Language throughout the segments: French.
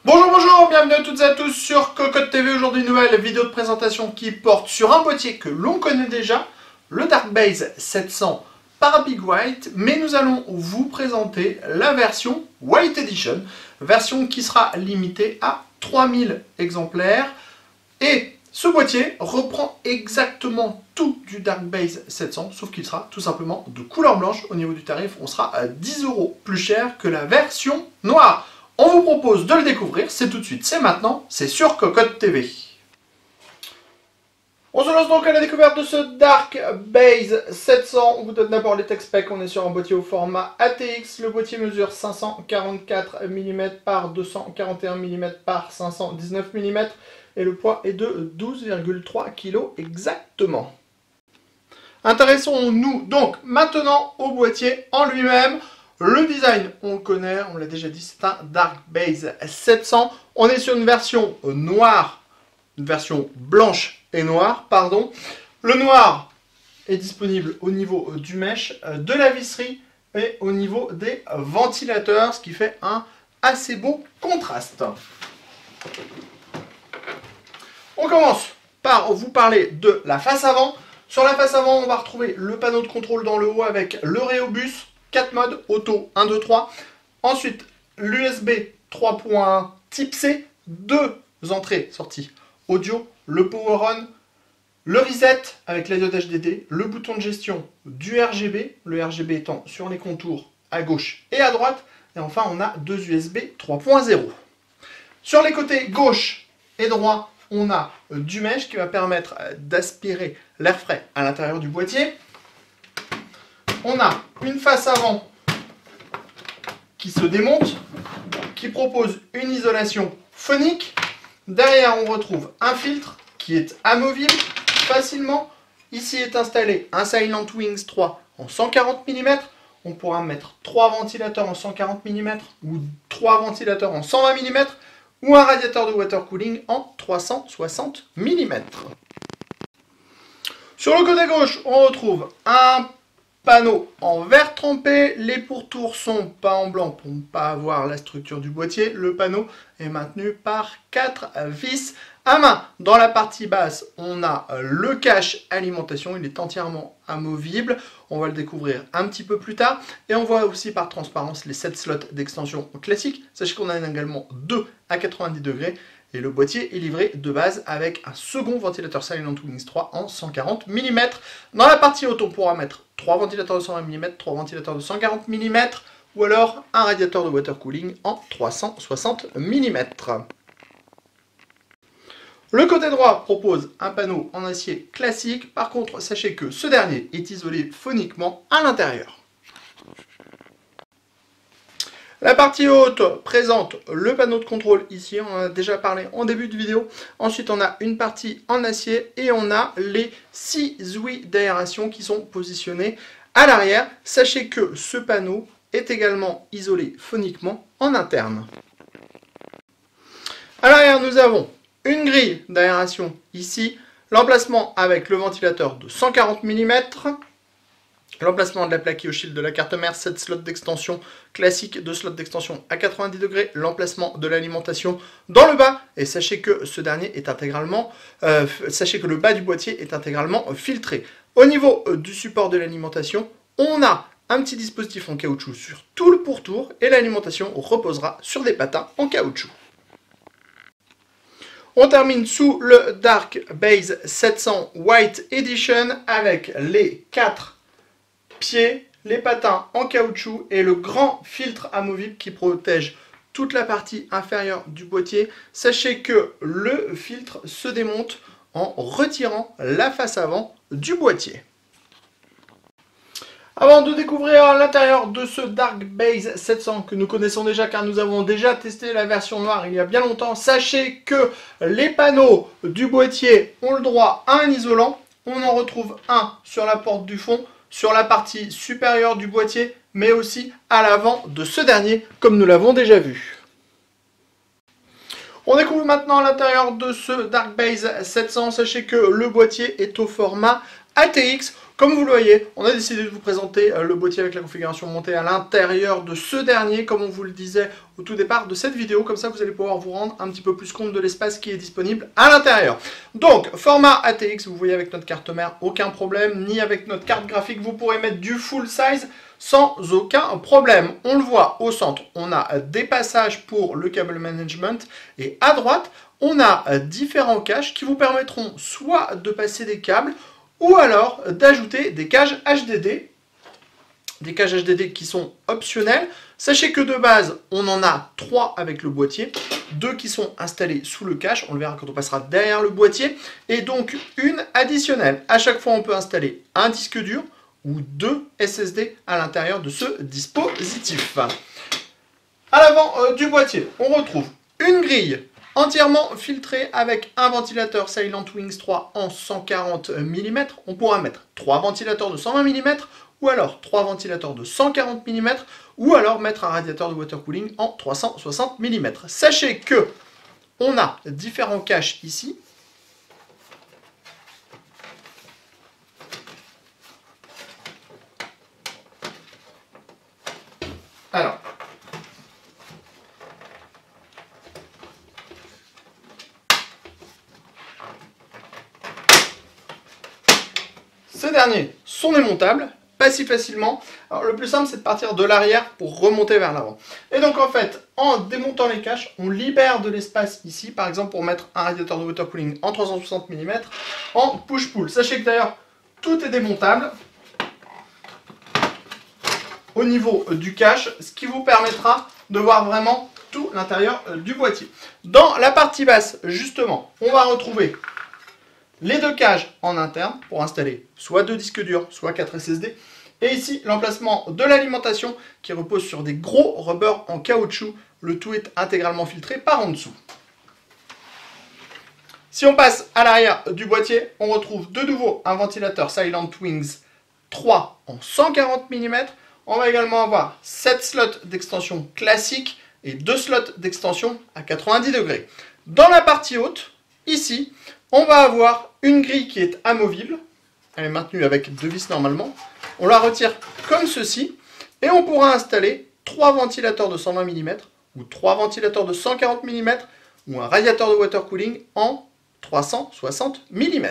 Bonjour, bonjour, bienvenue à toutes et à tous sur Cocotte TV. Aujourd'hui, une nouvelle vidéo de présentation qui porte sur un boîtier que l'on connaît déjà, le Darkbase 700 par Big White, mais nous allons vous présenter la version White Edition, version qui sera limitée à 3000 exemplaires. Et ce boîtier reprend exactement tout du Darkbase 700, sauf qu'il sera tout simplement de couleur blanche. Au niveau du tarif, on sera à 10 € plus cher que la version noire. On vous propose de le découvrir, c'est tout de suite, c'est maintenant, c'est sur Cocotte TV. On se lance donc à la découverte de ce Darkbase 700. On vous donne d'abord les tech specs. On est sur un boîtier au format ATX. Le boîtier mesure 544 mm par 241 mm par 519 mm et le poids est de 12,3 kg exactement. Intéressons-nous donc maintenant au boîtier en lui-même. Le design, on le connaît, on l'a déjà dit, c'est un Darkbase 700. On est sur une version noire, une version blanche et noire, pardon. Le noir est disponible au niveau du mesh, de la visserie et au niveau des ventilateurs, ce qui fait un assez beau contraste. On commence par vous parler de la face avant. Sur la face avant, on va retrouver le panneau de contrôle dans le haut avec le Rhéobus. 4 modes, auto, 1, 2, 3. Ensuite, l'USB 3.1 type C, 2 entrées, sorties audio, le power on, le reset avec la diode HDD, le bouton de gestion du RGB, le RGB étant sur les contours à gauche et à droite. Et enfin, on a 2 USB 3.0. Sur les côtés gauche et droit, on a du mesh qui va permettre d'aspirer l'air frais à l'intérieur du boîtier. On a une face avant qui se démonte, qui propose une isolation phonique. Derrière, on retrouve un filtre qui est amovible facilement. Ici est installé un Silent Wings 3 en 140 mm. On pourra mettre 3 ventilateurs en 140 mm ou 3 ventilateurs en 120 mm ou un radiateur de water cooling en 360 mm. Sur le côté gauche, on retrouve un panneau en verre trempé, les pourtours sont peints en blanc pour ne pas avoir la structure du boîtier. Le panneau est maintenu par 4 vis à main. Dans la partie basse, on a le cache alimentation, il est entièrement amovible. On va le découvrir un petit peu plus tard. Et on voit aussi par transparence les 7 slots d'extension classiques. Sachez qu'on a également 2 à 90 degrés. Et le boîtier est livré de base avec un second ventilateur Silent Wings 3 en 140 mm. Dans la partie auto, on pourra mettre 3 ventilateurs de 120 mm, 3 ventilateurs de 140 mm ou alors un radiateur de water cooling en 360 mm. Le côté droit propose un panneau en acier classique. Par contre, sachez que ce dernier est isolé phoniquement à l'intérieur. La partie haute présente le panneau de contrôle ici, on en a déjà parlé en début de vidéo. Ensuite, on a une partie en acier et on a les 6 ouïes d'aération qui sont positionnées à l'arrière. Sachez que ce panneau est également isolé phoniquement en interne. À l'arrière, nous avons une grille d'aération ici, l'emplacement avec le ventilateur de 140 mm. L'emplacement de la plaque au shield de la carte mère, 7 slots d'extension classique, 2 slots d'extension à 90 degrés, l'emplacement de l'alimentation dans le bas, et sachez que ce dernier est intégralement, sachez que le bas du boîtier est intégralement filtré. Au niveau du support de l'alimentation, on a un petit dispositif en caoutchouc sur tout le pourtour, et l'alimentation reposera sur des patins en caoutchouc. On termine sous le Darkbase 700 White Edition avec les 4 pieds, les patins en caoutchouc et le grand filtre amovible qui protège toute la partie inférieure du boîtier. Sachez que le filtre se démonte en retirant la face avant du boîtier. Avant de découvrir l'intérieur de ce Darkbase 700 que nous connaissons déjà car nous avons déjà testé la version noire il y a bien longtemps, sachez que les panneaux du boîtier ont le droit à un isolant. On en retrouve un sur la porte du fond, sur la partie supérieure du boîtier, mais aussi à l'avant de ce dernier, comme nous l'avons déjà vu. On découvre maintenant l'intérieur de ce Darkbase 700. Sachez que le boîtier est au format ATX. Comme vous le voyez, on a décidé de vous présenter le boîtier avec la configuration montée à l'intérieur de ce dernier, comme on vous le disait au tout départ de cette vidéo. Comme ça, vous allez pouvoir vous rendre un petit peu plus compte de l'espace qui est disponible à l'intérieur. Donc, format ATX, vous voyez avec notre carte mère, aucun problème, ni avec notre carte graphique, vous pourrez mettre du full size sans aucun problème. On le voit au centre, on a des passages pour le câble management et à droite, on a différents caches qui vous permettront soit de passer des câbles ou alors d'ajouter des cages HDD. Des cages HDD qui sont optionnelles. Sachez que de base, on en a 3 avec le boîtier, 2 qui sont installés sous le cache, on le verra quand on passera derrière le boîtier, et donc une additionnelle. À chaque fois, on peut installer un disque dur ou 2 SSD à l'intérieur de ce dispositif. À l'avant du boîtier, on retrouve une grille entièrement filtrée avec un ventilateur Silent Wings 3 en 140 mm. On pourra mettre 3 ventilateurs de 120 mm ou alors 3 ventilateurs de 140 mm ou alors mettre un radiateur de water cooling en 360 mm. Sachez que on a différents caches ici. Alors, ces derniers sont démontables, pas si facilement. Alors, le plus simple, c'est de partir de l'arrière pour remonter vers l'avant. Et donc, en fait, en démontant les caches, on libère de l'espace ici, par exemple, pour mettre un radiateur de water cooling en 360 mm en push-pull. Sachez que d'ailleurs, tout est démontable au niveau du cache, ce qui vous permettra de voir vraiment tout l'intérieur du boîtier. Dans la partie basse, justement, on va retrouver les 2 cages en interne pour installer soit 2 disques durs, soit 4 SSD. Et ici, l'emplacement de l'alimentation qui repose sur des gros rubbers en caoutchouc. Le tout est intégralement filtré par en dessous. Si on passe à l'arrière du boîtier, on retrouve de nouveau un ventilateur Silent Wings 3 en 140 mm. On va également avoir 7 slots d'extension classique et 2 slots d'extension à 90 degrés. Dans la partie haute, ici, on va avoir une grille qui est amovible. Elle est maintenue avec 2 vis normalement. On la retire comme ceci. Et on pourra installer 3 ventilateurs de 120 mm ou 3 ventilateurs de 140 mm ou un radiateur de water cooling en 360 mm.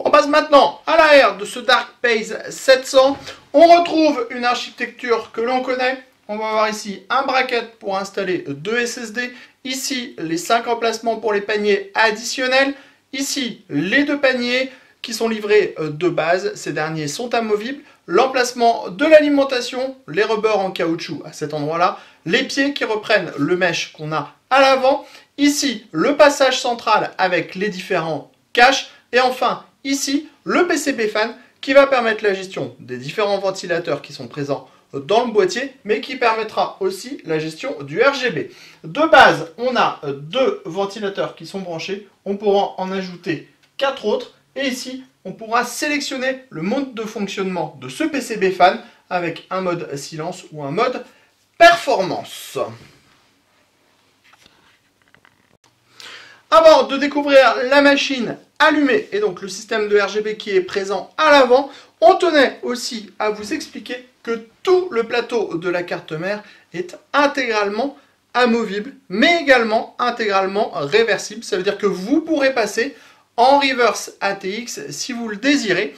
On passe maintenant à l'arrière de ce Dark Base 700. On retrouve une architecture que l'on connaît. On va avoir ici un bracket pour installer 2 SSD. Ici, les 5 emplacements pour les paniers additionnels. Ici, les 2 paniers qui sont livrés de base. Ces derniers sont amovibles. L'emplacement de l'alimentation, les rubbers en caoutchouc à cet endroit-là. Les pieds qui reprennent le mesh qu'on a à l'avant. Ici, le passage central avec les différents caches. Et enfin, ici, le PCB fan qui va permettre la gestion des différents ventilateurs qui sont présents dans le boîtier, mais qui permettra aussi la gestion du RGB. De base, on a 2 ventilateurs qui sont branchés. On pourra en ajouter 4 autres. Et ici, on pourra sélectionner le mode de fonctionnement de ce PCB fan avec un mode silence ou un mode performance. Avant de découvrir la machine allumée et donc le système de RGB qui est présent à l'avant, on tenait aussi à vous expliquer que tout le plateau de la carte mère est intégralement amovible, mais également intégralement réversible. Ça veut dire que vous pourrez passer en reverse ATX si vous le désirez.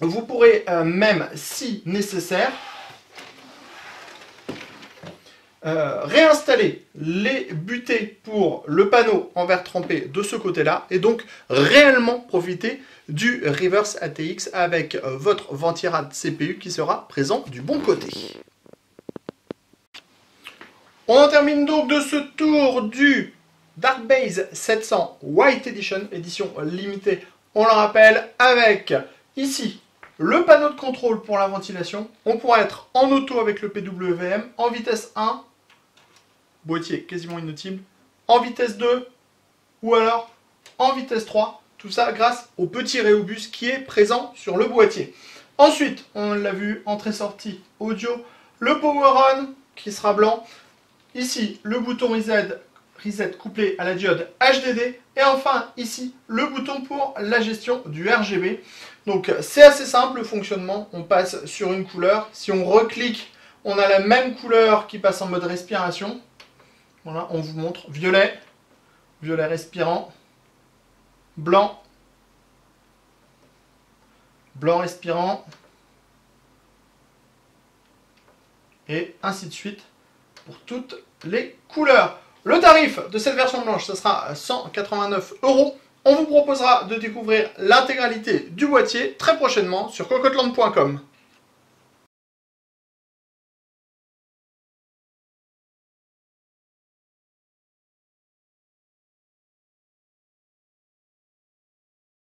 Vous pourrez même, si nécessaire, réinstaller les butées pour le panneau en verre trempé de ce côté-là et donc réellement profiter du reverse ATX avec votre ventirad CPU qui sera présent du bon côté. On en termine donc de ce tour du Dark Base 700 White Edition, édition limitée, on le rappelle, avec ici le panneau de contrôle pour la ventilation. On pourra être en auto avec le PWM, en vitesse 1, boîtier quasiment inaudible, en vitesse 2 ou alors en vitesse 3. Tout ça grâce au petit Rhéobus qui est présent sur le boîtier. Ensuite, on l'a vu, entrée-sortie audio, le Power On qui sera blanc. Ici, le bouton Reset reset couplé à la diode HDD. Et enfin, ici, le bouton pour la gestion du RGB. Donc, c'est assez simple le fonctionnement. On passe sur une couleur. Si on reclique, on a la même couleur qui passe en mode respiration. Voilà, on vous montre violet, violet respirant, blanc, blanc respirant, et ainsi de suite pour toutes les couleurs. Le tarif de cette version blanche, ce sera 189 €. On vous proposera de découvrir l'intégralité du boîtier très prochainement sur cocoteland.com.